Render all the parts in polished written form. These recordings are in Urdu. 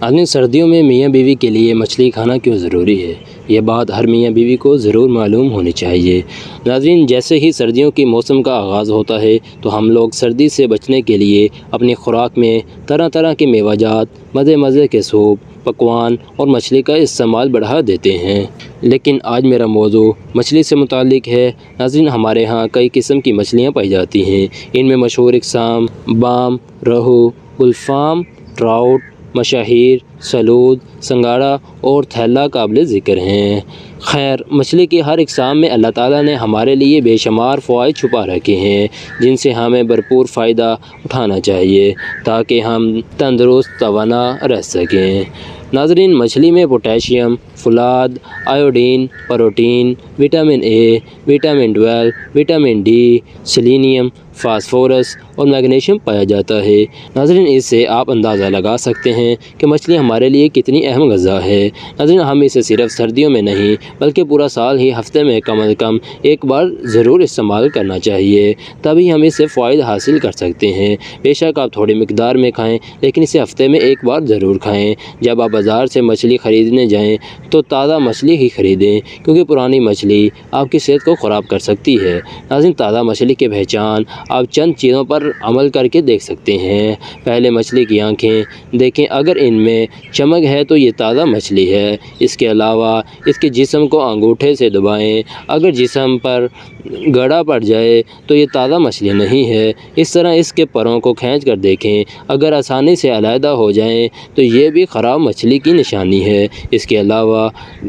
ناظرین، سردیوں میں میاں بیوی کے لیے مچھلی کھانا کیوں ضروری ہے؟ یہ بات ہر میاں بیوی کو ضرور معلوم ہونی چاہیے۔ ناظرین، جیسے ہی سردیوں کے موسم کا آغاز ہوتا ہے تو ہم لوگ سردی سے بچنے کے لیے اپنی خوراک میں طرح طرح کے میوہ جات، مزے کے سوپ، پکوان اور مچھلی کا استعمال بڑھا دیتے ہیں۔ لیکن آج میرا موضوع مچھلی سے متعلق ہے۔ ناظرین، ہمارے ہاں کئی قسم کی مچھلیاں پائی جاتی ہیں۔ ان میں مشہور اقسام بام، روہو، گلفام، ٹراؤٹ، مشاہیر، سلود، سنگاڑا اور تھیلا قابل ذکر ہیں۔ خیر، مچھلی کی ہر اقسام میں اللہ تعالیٰ نے ہمارے لیے بے شمار فوائد چھپا رکھے ہیں، جن سے ہمیں بھرپور فائدہ اٹھانا چاہیے تاکہ ہم تندرست توانا رہ سکیں۔ ناظرین، مچھلی میں پوٹیشیم، فولاد، iodine, protein, vitamin A, vitamin 12، vitamin D, selenium, phosphorus اور میگنیشیم پایا جاتا ہے۔ ناظرین، اس سے آپ اندازہ لگا سکتے ہیں کہ مچھلی ہمارے لیے کتنی اہم غذا ہے۔ ناظرین، ہم اسے صرف سردیوں میں نہیں بلکہ پورا سال ہی ہفتے میں کم از کم ایک بار ضرور استعمال کرنا چاہیے، تبھی ہم اس سے فوائد حاصل کر سکتے ہیں۔ بے شک آپ تھوڑی مقدار میں کھائیں، لیکن اسے ہفتے میں ایک بار ضرور کھائیں۔ جب آپ بازار سے مچھلی خریدنے جائیں تو تازہ مچھلی ہی خریدیں، کیونکہ پرانی مچھلی آپ کی صحت کو خراب کر سکتی ہے۔ ناظرین، تازہ مچھلی کی پہچان آپ چند چیزوں پر عمل کر کے دیکھ سکتے ہیں۔ پہلے، مچھلی کی آنکھیں دیکھیں، اگر ان میں چمک ہے تو یہ تازہ مچھلی ہے۔ اس کے علاوہ اس کے جسم کو انگوٹھے سے دبائیں، اگر جسم پر گڑا پڑ جائے تو یہ تازہ مچھلی نہیں ہے۔ اس طرح اس کے پروں کو کھینچ کر دیکھیں، اگر آسانی سے علیحدہ ہو جائیں تو یہ بھی خراب مچھلی کی نشانی ہے۔ اس کے علاوہ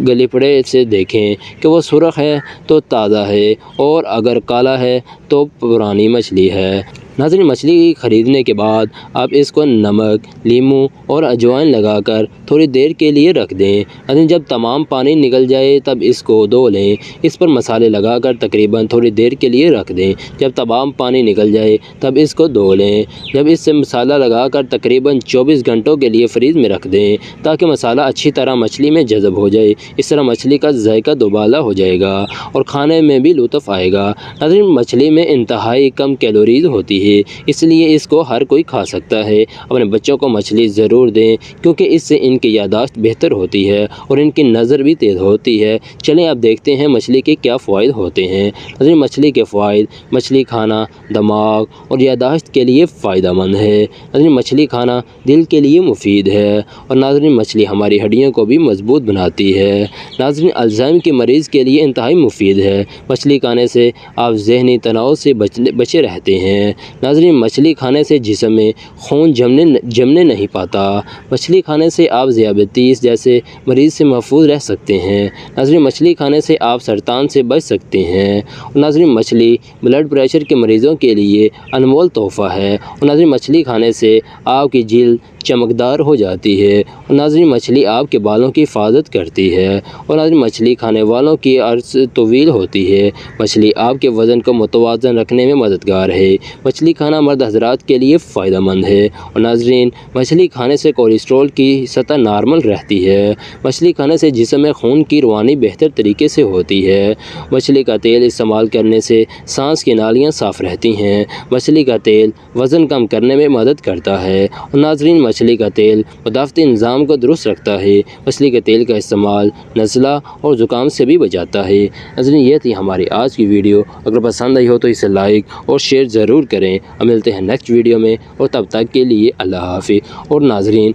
گلیپڑے سے دیکھیں کہ وہ سرخ ہے تو تازہ ہے، اور اگر کالا ہے تو پرانی مچھلی ہے۔ ناظرین، مچھلی خریدنے کے بعد آپ اس کو نمک، لیموں اور اجوائن لگا کر تھوڑی دیر کے لیے رکھ دیں۔ ناظرین، جب تمام پانی نکل جائے تب اس کو دھو لیں۔ اس پر مسالے لگا کر تقریباً تھوڑی دیر کے لیے رکھ دیں۔ جب تمام پانی نکل جائے تب اس کو دھو لیں۔ جب اس سے مسالہ لگا کر تقریباً 24 گھنٹوں کے لیے فریز میں رکھ دیں تاکہ مسالہ اچھی طرح مچھلی میں جذب ہو جائے۔ اس طرح مچھلی کا ذائقہ دوبالا ہو جائے گا اور کھانے میں بھی لطف آئے گا۔ ناظرین، مچھلی میں انتہائی کم کیلوریز ہوتی ہے، اس لیے اس کو ہر کوئی کھا سکتا ہے۔ اپنے بچوں کو مچھلی ضرور دیں، کیونکہ اس سے ان کی یادداشت بہتر ہوتی ہے اور ان کی نظر بھی تیز ہوتی ہے۔ چلیں اب دیکھتے ہیں مچھلی کے کیا فوائد ہوتے ہیں۔ ناظرین، مچھلی کے فوائد: مچھلی کھانا دماغ اور یادداشت کے لیے فائدہ مند ہے۔ ناظرین، مچھلی کھانا دل کے لیے مفید ہے، اور ناظرین، مچھلی ہماری ہڈیوں کو بھی مضبوط بناتی ہے۔ ناظرین، الزائمر کے مریض کے لیے انتہائی مفید ہے۔ مچھلی کھانے سے آپ ذہنی تناؤ سے بچے رہتے ہیں۔ ناظرین، مچھلی کھانے سے جسم میں خون جمنے نہیں پاتا۔ مچھلی کھانے سے آپ ذیابیطس جیسے مریض سے محفوظ رہ سکتے ہیں۔ ناظرین، مچھلی کھانے سے آپ سرطان سے بچ سکتے ہیں۔ اور ناظرین، مچھلی بلڈ پریشر کے مریضوں کے لیے انمول تحفہ ہے۔ اور ناظرین، مچھلی کھانے سے آپ کی جلد چمکدار ہو جاتی ہے۔ اور ناظرین، مچھلی آپ کے بالوں کی حفاظت کرتی ہے۔ اور ناظرین، مچھلی کھانے والوں کی عرص طویل ہوتی ہے۔ مچھلی آپ کے وزن کو متوازن رکھنے میں مددگار ہے۔ مچھلی کھانا مرد حضرات کے لیے فائدہ مند ہے۔ اور ناظرین، مچھلی کھانے سے کولیسٹرول کی سطح نارمل رہتی ہے۔ مچھلی کھانے سے جسم میں خون کی روانی بہتر طریقے سے ہوتی ہے۔ مچھلی کا تیل استعمال کرنے سے سانس کی نالیاں صاف رہتی ہیں۔ مچھلی کا تیل وزن کم کرنے میں مدد کرتا ہے۔ اور ناظرین، مچھلی کا تیل مدافعتی نظام کو درست رکھتا ہے۔ مچھلی کے تیل کا استعمال نزلہ اور زکام سے بھی بچاتا ہے۔ ناظرین، یہ تھی ہماری آج کی ویڈیو۔ اگر پسند آئی ہو تو اسے لائک اور شیئر ضرور کریں۔ ہم ملتے ہیں نیکسٹ ویڈیو میں، اور تب تک کے لیے اللہ حافظ۔ اور ناظرین،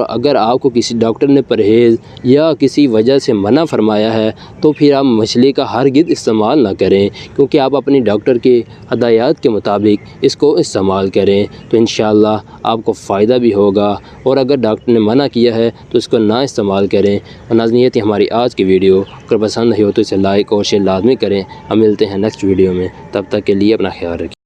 اگر آپ کو کسی ڈاکٹر نے پرہیز یا کسی وجہ سے منع فرمایا ہے تو پھر آپ مچھلی کا ہرگز استعمال نہ کریں، کیونکہ آپ اپنی ڈاکٹر کی ہدایات کے مطابق اس کو استعمال کریں تو انشاءاللہ آپ کو فائدہ بھی ہوگا، اور اگر ڈاکٹر نے منع کیا ہے تو اس کو نہ استعمال کریں۔ اور ناظرین، یہ تھی ہماری آج کی ویڈیو۔ اگر پسند نہیں ہو تو اسے لائک اور شیئر لازمی کریں۔ ہم ملتے ہیں نیکسٹ ویڈیو میں، تب تک کے لیے اپنا خیال رکھیں۔